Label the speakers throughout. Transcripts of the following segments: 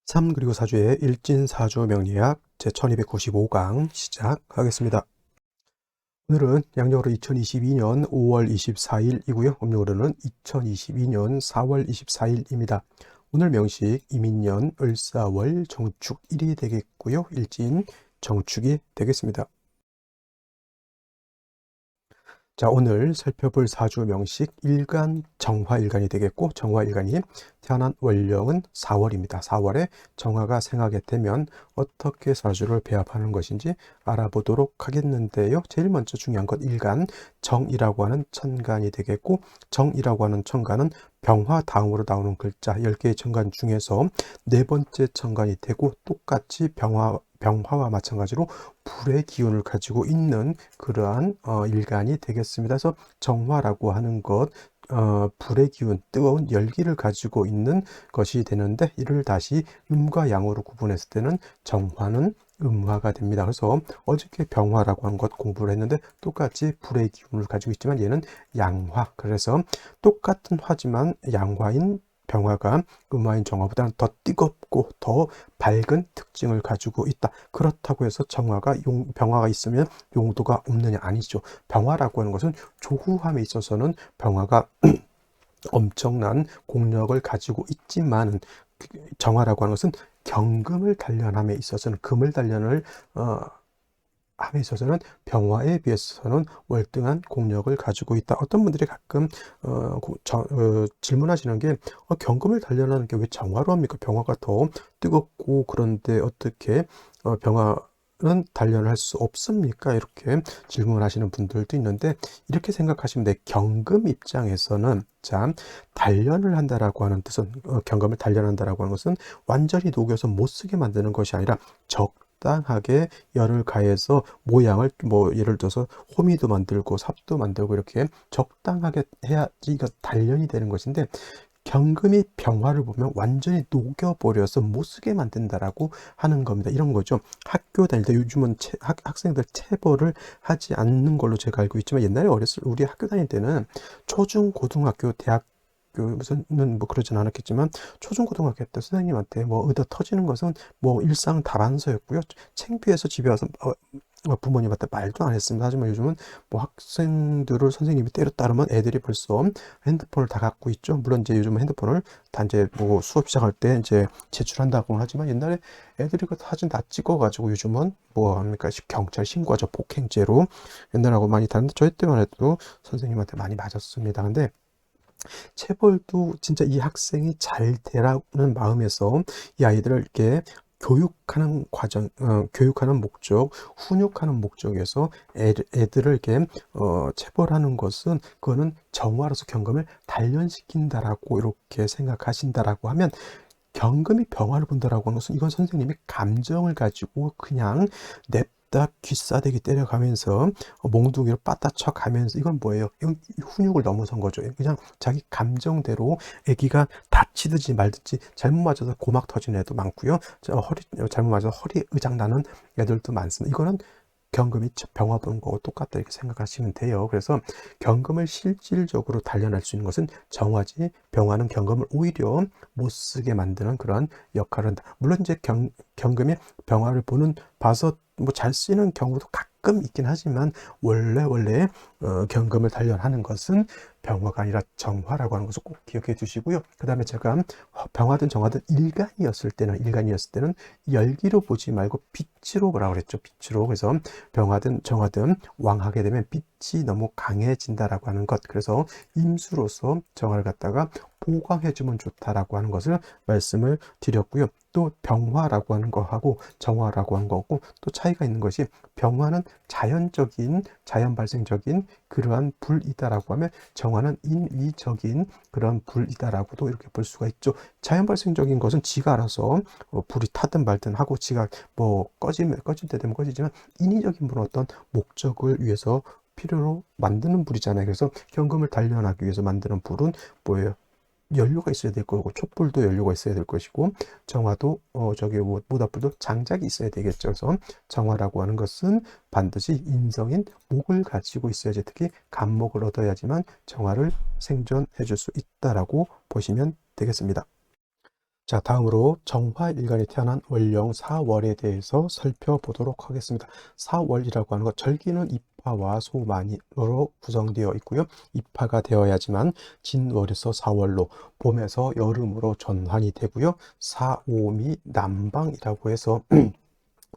Speaker 1: 3 그리고 4주의 일진사주 명리학 제1295강 시작하겠습니다. 오늘은 양력으로 2022년 5월 24일이고요. 음력으로는 2022년 4월 24일입니다. 오늘 명식 이민년 을사월 정축 1이 되겠고요. 일진 정축이 되겠습니다. 자, 오늘 살펴볼 사주 명식 일간 정화일간이 되겠고, 정화일간이 태어난 월령은 4월입니다. 4월에 정화가 생하게 되면 어떻게 사주를 배합하는 것인지 알아보도록 하겠는데요. 제일 먼저 중요한 것 일간, 정이라고 하는 천간이 되겠고, 정이라고 하는 천간은 병화 다음으로 나오는 글자 10개의 천간 중에서 네 번째 천간이 되고, 똑같이 병화와 마찬가지로 불의 기운을 가지고 있는 그러한 일간이 되겠습니다. 그래서 정화라고 하는 것, 불의 기운, 뜨거운 열기를 가지고 있는 것이 되는데, 이를 다시 음과 양으로 구분했을 때는 정화는 음화가 됩니다. 그래서 어저께 병화라고 하는 것 공부를 했는데 똑같이 불의 기운을 가지고 있지만 얘는 양화. 그래서 똑같은 화지만 양화인 병화가 음화인 정화보다는 더 뜨겁고 더 밝은 특징을 가지고 있다. 그렇다고 해서 병화가 있으면 용도가 없느냐? 아니죠. 병화라고 하는 것은 조후함에 있어서는 병화가 엄청난 공력을 가지고 있지만, 정화라고 하는 것은 경금을 단련함에 있어서는 금을 단련을 함에 있어서는 병화에 비해서는 월등한 공력을 가지고 있다. 어떤 분들이 가끔 질문하시는 게 경금을 단련하는 게 왜 정화로 합니까? 병화가 더 뜨겁고 그런데 어떻게 병화는 단련을 할 수 없습니까? 이렇게 질문하시는 분들도 있는데, 이렇게 생각하시면 돼. 경금 입장에서는 자, 단련을 한다라고 하는 뜻은 경금을 단련한다라고 하는 것은 완전히 녹여서 못 쓰게 만드는 것이 아니라 적당하게 열을 가해서 모양을 예를 들어서 호미도 만들고 삽도 만들고 이렇게 적당하게 해야지 이거 단련이 되는 것인데, 경금이 병화를 보면 완전히 녹여버려서 못 쓰게 만든다라고 하는 겁니다. 이런 거죠. 학교 다닐 때 요즘은 학생들 체벌을 하지 않는 걸로 제가 알고 있지만, 옛날에 우리 학교 다닐 때는 초중 고등학교 대학 무슨은 그러진 않았겠지만 초중고등학교 때 선생님한테 의다 터지는 것은 일상 다반사였고요. 창피해서 집에 와서 부모님한테 말도 안 했습니다. 하지만 요즘은 학생들을 선생님이 때렸다 그러면 애들이 벌써 핸드폰을 다 갖고 있죠. 물론 이제 요즘은 핸드폰을 다 이제 수업 시작할 때 이제 제출한다고는 하지만, 옛날에 애들이 그 사진 다 찍어가지고 요즘은 합니까? 경찰 신고하죠. 폭행죄로. 옛날하고 많이 다른데 저희 때만 해도 선생님한테 많이 맞았습니다. 근데 체벌도 진짜 이 학생이 잘 되라는 마음에서 이 아이들을 이렇게 교육하는 과정, 교육하는 목적, 훈육하는 목적에서 애들을 이렇게 체벌하는 것은, 그거는 정화로서 경금을 단련시킨다라고 이렇게 생각하신다라고 하면, 경금이 병화를 본다라고 하는 것은 이건 선생님이 감정을 가지고 그냥 냅다 귀싸대기 때려가면서 몽둥이로 빠따쳐 가면서, 이건 뭐예요? 이건 훈육을 넘어선 거죠. 그냥 자기 감정대로 애기가 다치든지 말든지, 잘못 맞아서 고막 터지는 애도 많고요. 잘못 맞아서 허리 의장 나는 애들도 많습니다. 이거는 경금이 병화 보는 거하고 똑같다 이렇게 생각하시면 돼요. 그래서 경금을 실질적으로 단련할 수 있는 것은 정화지, 병화는 경금을 오히려 못 쓰게 만드는 그런 역할을 한다. 물론 이제 경금이 병화를 봐서 잘 쓰이는 경우도 가끔 있긴 하지만, 원래 경금을 단련하는 것은 병화가 아니라 정화라고 하는 것을 꼭 기억해 두시고요. 그 다음에 제가 병화든 정화든 일간이었을 때는 열기로 보지 말고 빛으로 보라고 그랬죠. 빛으로. 그래서 병화든 정화든 왕하게 되면 빛이 너무 강해진다라고 하는 것. 그래서 임수로서 정화를 갖다가 보강해주면 좋다라고 하는 것을 말씀을 드렸고요. 또 병화라고 하는 거하고 정화라고 하는 거고 또 차이가 있는 것이, 병화는 자연 발생적인 그러한 불이다라고 하면, 정화는 인위적인 그런 불이다라고도 이렇게 볼 수가 있죠. 자연 발생적인 것은 지가 알아서 불이 타든 말든 하고, 지가 꺼질 때 되면 꺼지지만, 인위적인 불은 어떤 목적을 위해서 필요로 만드는 불이잖아요. 그래서 경금을 단련하기 위해서 만드는 불은 뭐예요? 연료가 있어야 될 거고, 촛불도 연료가 있어야 될 것이고, 정화도 모닥불도 장작이 있어야 되겠죠. 그래서 정화라고 하는 것은 반드시 인성인 목을 가지고 있어야지, 특히 간목을 얻어야지만 정화를 생존해 줄 수 있다라고 보시면 되겠습니다. 자, 다음으로 정화일간이 태어난 월령 4월에 대해서 살펴보도록 하겠습니다. 4월이라고 하는 것, 절기는 입하와 소만으로 구성되어 있고요. 입하가 되어야지만 진월에서 4월로, 봄에서 여름으로 전환이 되고요. 사오미 남방이라고 해서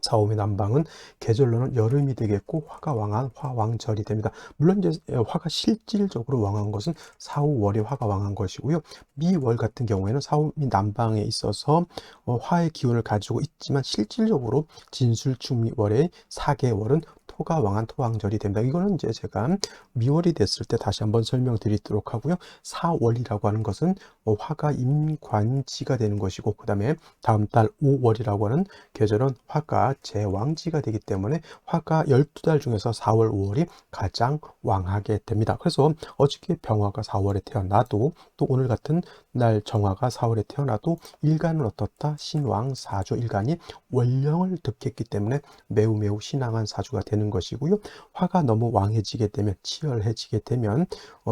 Speaker 1: 사오미 남방은 계절로는 여름이 되겠고, 화가 왕한 화왕절이 됩니다. 물론 이제 화가 실질적으로 왕한 것은 4, 5월에 화가 왕한 것이고요. 미월 같은 경우에는 사오미 남방에 있어서 화의 기운을 가지고 있지만, 실질적으로 진술충미월의 4개월은 토가 왕한 토왕절이 됩니다. 이거는 이제 제가 미월이 됐을 때 다시 한번 설명드리도록 하고요. 4월이라고 하는 것은 화가 임관지가 되는 것이고, 그 다음에 다음 달 5월이라고 하는 계절은 화가 제왕지가 되기 때문에 화가 12달 중에서 4월, 5월이 가장 왕하게 됩니다. 그래서 어저께 병화가 4월에 태어나도, 또 오늘 같은 날 정화가 4월에 태어나도 일간은 어떻다? 신왕 사주, 일간이 월령을 득했기 때문에 매우 매우 신앙한 사주가 되는 것이고요. 화가 너무 왕해지게 되면, 치열해지게 되면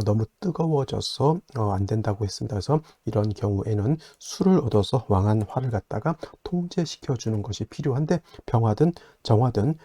Speaker 1: 너무 뜨거워져서 안 된다고 했습니다. 그래서 이런 경우에는 술을 얻어서 왕한 화를 갖다가 통제시켜 주는 것이 필요한데, 병화든 정화든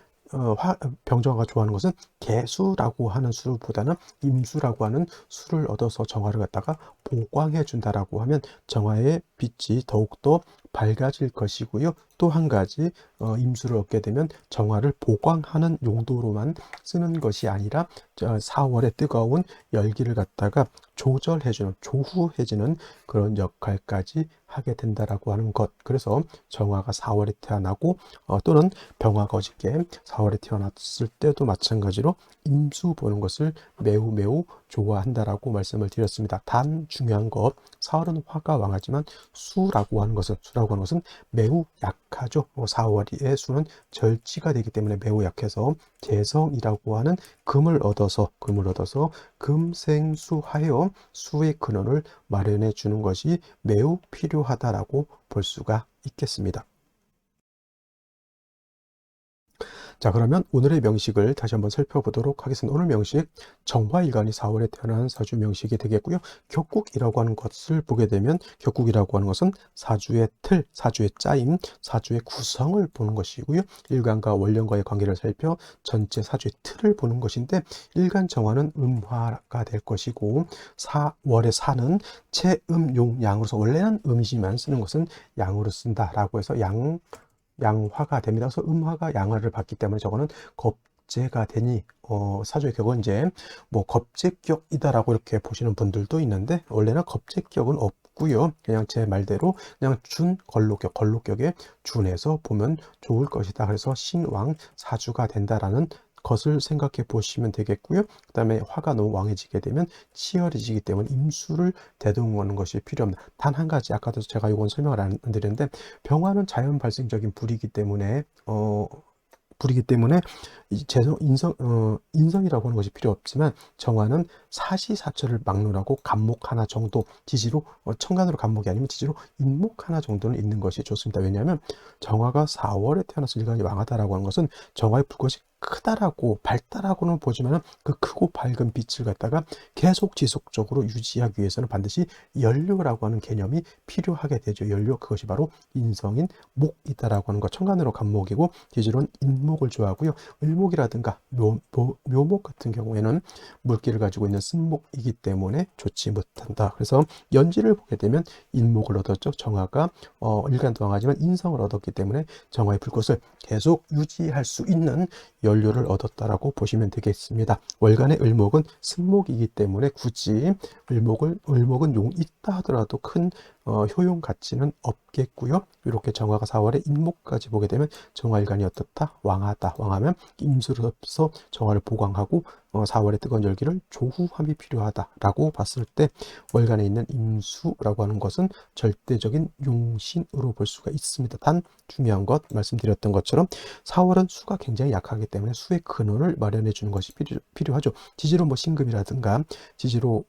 Speaker 1: 병정화가 좋아하는 것은 개수라고 하는 수보다는 임수라고 하는 수를 얻어서 정화를 갖다가 보강해 준다라고 하면 정화의 빛이 더욱더 밝아질 것이고요. 또 한 가지 임수를 얻게 되면 정화를 보강하는 용도로만 쓰는 것이 아니라 4월의 뜨거운 열기를 갖다가 조절해주는, 조후해주는 그런 역할까지 하게 된다라고 하는 것. 그래서 정화가 4월에 태어나고 또는 병화가 어저께 4월에 태어났을 때도 마찬가지로 임수 보는 것을 매우 매우 좋아한다라고 말씀을 드렸습니다. 단 중요한 것, 4월은 화가 왕하지만 수라고 하는 것은 매우 약하죠. 4월의 수는 절지가 되기 때문에 매우 약해서 재성이라고 하는 금을 얻어서 금생수하여 수의 근원을 마련해 주는 것이 매우 필요하다라고 볼 수가 있겠습니다. 자, 그러면 오늘의 명식을 다시 한번 살펴보도록 하겠습니다. 오늘 명식, 정화일간이 4월에 태어난 사주 명식이 되겠고요. 격국이라고 하는 것을 보게 되면, 격국이라고 하는 것은 사주의 틀, 사주의 짜임, 사주의 구성을 보는 것이고요. 일간과 월령과의 관계를 살펴 전체 사주의 틀을 보는 것인데, 일간 정화는 음화가 될 것이고, 4월의 사는 체음용 양으로서, 원래는 음이지만 쓰는 것은 양으로 쓴다라고 해서 양화가 됩니다. 그래서 음화가 양화를 받기 때문에 저거는 겁재가 되니 사주의 격은 이제 뭐 겁재격이다라고 이렇게 보시는 분들도 있는데, 원래는 겁재격은 없고요. 그냥 제 말대로 그냥 준 걸록격에 준해서 보면 좋을 것이다. 그래서 신왕 사주가 된다라는 것을 생각해 보시면 되겠고요. 그 다음에 화가 너무 왕해지게 되면 치열해지기 때문에 임수를 대동하는 것이 필요합니다. 단 한 가지, 아까도 제가 이건 설명을 안 드렸는데, 병화는 자연 발생적인 불이기 때문에 이 인성이라고 하는 것이 필요 없지만, 정화는 사시사철을 막론하고 간목 하나 정도, 지지로 천간으로 간목이 아니면 지지로 인목 하나 정도는 있는 것이 좋습니다. 왜냐하면 정화가 4월에 태어나서 일간이 왕하다라고 하는 것은 정화의 불꽃이 크다라고 밝다라고는 보지만, 그 크고 밝은 빛을 갖다가 계속 지속적으로 유지하기 위해서는 반드시 연료라고 하는 개념이 필요하게 되죠. 연료, 그것이 바로 인성인 목이다라고 하는 것. 천간으로 간목이고 지지로는 인목을 좋아하고요. 을목이라든가 묘목 같은 경우에는 물기를 가지고 있는 쓴목이기 때문에 좋지 못한다. 그래서 연지를 보게 되면 인목을 얻었죠. 정화가 일간도 왕하지만 인성을 얻었기 때문에 정화의 불꽃을 계속 유지할 수 있는 연료를 얻었다라고 보시면 되겠습니다. 월간의 을목은 승목이기 때문에 굳이 을목은 용 있다 하더라도 큰 효용 가치는 없겠고요. 이렇게 정화가 4월에 인목까지 보게 되면 정화일간이 어떻다? 왕하다. 왕하면 임수로서 정화를 보강하고 4월의 뜨거운 열기를 조후함이 필요하다라고 봤을 때, 월간에 있는 임수라고 하는 것은 절대적인 용신으로 볼 수가 있습니다. 단 중요한 것, 말씀드렸던 것처럼 4월은 수가 굉장히 약하기 때문에 수의 근원을 마련해 주는 것이 필요하죠. 지지로 뭐 신금이라든가 지지로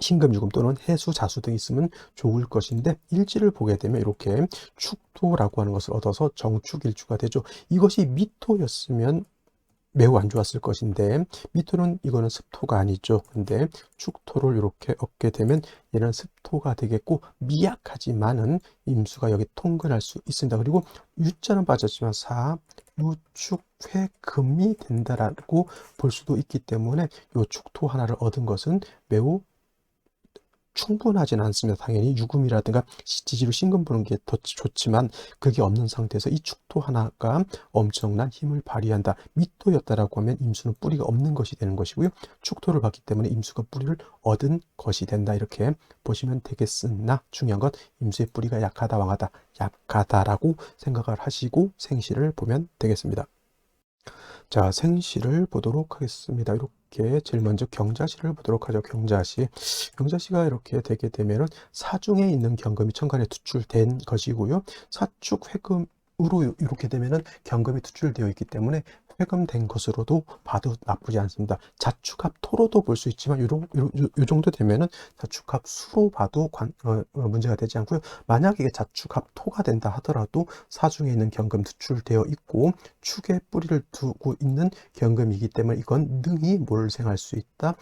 Speaker 1: 신금, 유금 또는 해수, 자수 등이 있으면 좋을 것인데, 일지를 보게 되면 이렇게 축토라고 하는 것을 얻어서 정축일주가 되죠. 이것이 미토였으면 매우 안 좋았을 것인데, 미토는 이거는 습토가 아니죠. 근데 축토를 이렇게 얻게 되면 얘는 습토가 되겠고, 미약하지만은 임수가 여기 통근할 수 있습니다. 그리고 유자는 빠졌지만 사, 유축, 회, 금이 된다라고 볼 수도 있기 때문에 이 축토 하나를 얻은 것은 매우 충분하진 않습니다. 당연히 유금이라든가 지지로 신금 보는 게 더 좋지만, 그게 없는 상태에서 이 축토 하나가 엄청난 힘을 발휘한다. 미토였다라고 하면 임수는 뿌리가 없는 것이 되는 것이고요. 축토를 받기 때문에 임수가 뿌리를 얻은 것이 된다. 이렇게 보시면 되겠으나, 중요한 건 임수의 뿌리가 약하다, 왕하다, 약하다라고 생각을 하시고 생시를 보면 되겠습니다. 자, 생시를 보도록 하겠습니다. 이렇게 제일 먼저 경자시를 보도록 하죠. 경자시. 경자시가 이렇게 되게 되면은 사중에 있는 경금이 천간에 투출된 것이고요. 사축 회금으로 이렇게 되면은 경금이 투출되어 있기 때문에 회금된 것으로도 봐도 나쁘지 않습니다. 자축합토로도 볼 수 있지만 요 정도 되면은 자축합수로 봐도 문제가 되지 않고요. 만약 이게 자축합토가 된다 하더라도 사중에 있는 경금 투출되어 있고 축에 뿌리를 두고 있는 경금이기 때문에 이건 능히 뭘 생할 수 있다?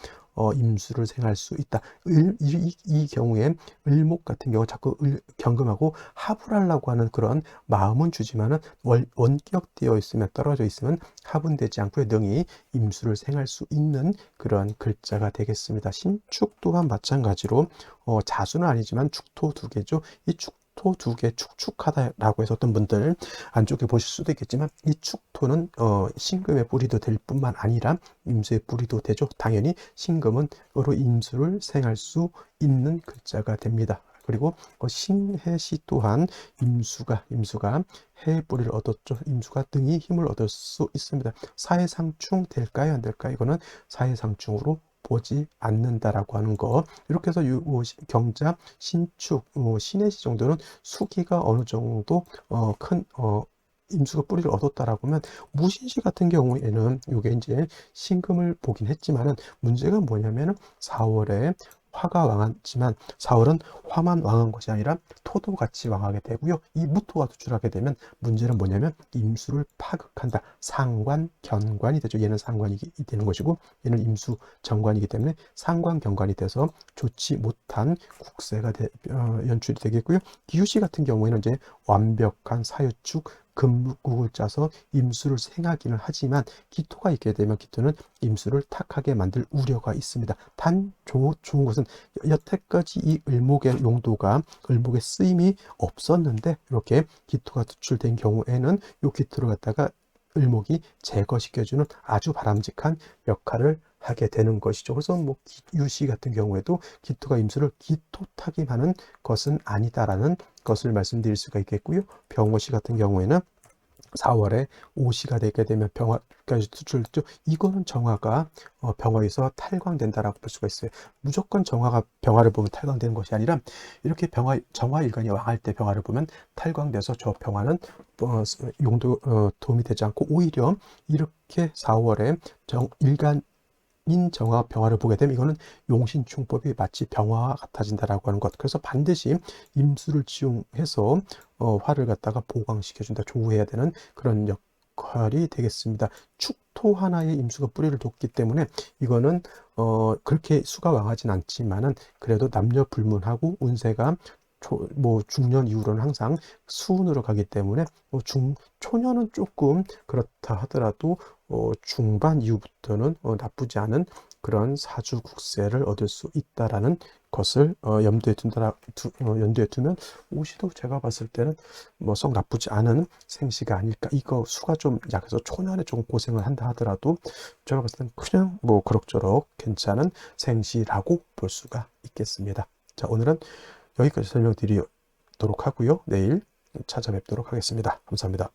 Speaker 1: 임수를 생할 수 있다. 이 경우에 을목 같은 경우 자꾸 경금하고 합을 하려고 하는 그런 마음은 주지만은 원격되어 있으면, 떨어져 있으면 합은 되지 않고요. 능히 임수를 생할 수 있는 그런 글자가 되겠습니다. 신축 또한 마찬가지로 자수는 아니지만 축토 두 개죠. 이 축토 두 개 축축하다라고 해서 어떤 분들 안쪽에 보실 수도 있겠지만, 이 축토는 신금의 뿌리도 될 뿐만 아니라 임수의 뿌리도 되죠. 당연히 신금은 으로 임수를 생할 수 있는 글자가 됩니다. 그리고 신해시 또한 임수가 해의 뿌리를 얻었죠. 임수가 등이 힘을 얻을 수 있습니다. 사해상충 될까요, 안 될까요? 이거는 사해상충으로 보지 않는다라고 하는 거. 이렇게 해서 경자, 신축, 신해시 정도는 수기가 어느 정도 큰 임수가 뿌리를 얻었다라고 하면, 무신시 같은 경우에는 이게 이제 신금을 보긴 했지만은 문제가 뭐냐면은 4월에 화가 왕하지만 4월은 화만 왕한 것이 아니라 토도 같이 왕하게 되고요. 이 무토가 투출하게 되면 문제는 뭐냐면 임수를 파극한다. 상관, 견관이 되죠. 얘는 상관이 되는 것이고 얘는 임수, 정관이기 때문에 상관, 견관이 돼서 좋지 못한 국세가 연출이 되겠고요. 기유시 같은 경우에는 이제 완벽한 사유축, 금국을 짜서 임수를 생하기는 하지만 기토가 있게 되면 기토는 임수를 탁하게 만들 우려가 있습니다. 단 좋은 것은 여태까지 이 을목의 용도가, 을목의 쓰임이 없었는데 이렇게 기토가 투출된 경우에는 이 기토를 갖다가 을목이 제거시켜주는 아주 바람직한 역할을 하게 되는 것이죠. 그래서 뭐 유시 같은 경우에도 기토가 임수를 기토타김하는 것은 아니다라는 것을 말씀드릴 수가 있겠고요. 병호시 같은 경우에는 4월에 오시가 되게 되면 병화까지 투출됐죠. 이거는 정화가 병화에서 탈광된다라고 볼 수가 있어요. 무조건 정화가 병화를 보면 탈광되는 것이 아니라, 이렇게 정화일간이 왕할 때 병화를 보면 탈광돼서 저 병화는 용도 도움이 되지 않고, 오히려 이렇게 4월에 일간 정화 병화를 보게 되면 이거는 용신충법이 마치 병화와 같아진다라고 하는 것. 그래서 반드시 임수를 지용해서 화를 갖다가 보강시켜준다, 조우해야 되는 그런 역할이 되겠습니다. 축토 하나에 임수가 뿌리를 뒀기 때문에 이거는 그렇게 수가 왕하진 않지만은 그래도 남녀 불문하고 운세가 중년 이후로는 항상 수운으로 가기 때문에 초년은 조금 그렇다 하더라도 중반 이후부터는 나쁘지 않은 그런 사주국세를 얻을 수 있다라는 것을 염두에 두면 오시도 제가 봤을 때는 썩 나쁘지 않은 생시가 아닐까. 이거 수가 좀 약해서 초년에 조금 고생을 한다 하더라도 제가 봤을 때는 그냥 그럭저럭 괜찮은 생시라고 볼 수가 있겠습니다. 자, 오늘은 여기까지 설명드리도록 하고요. 내일 찾아뵙도록 하겠습니다. 감사합니다.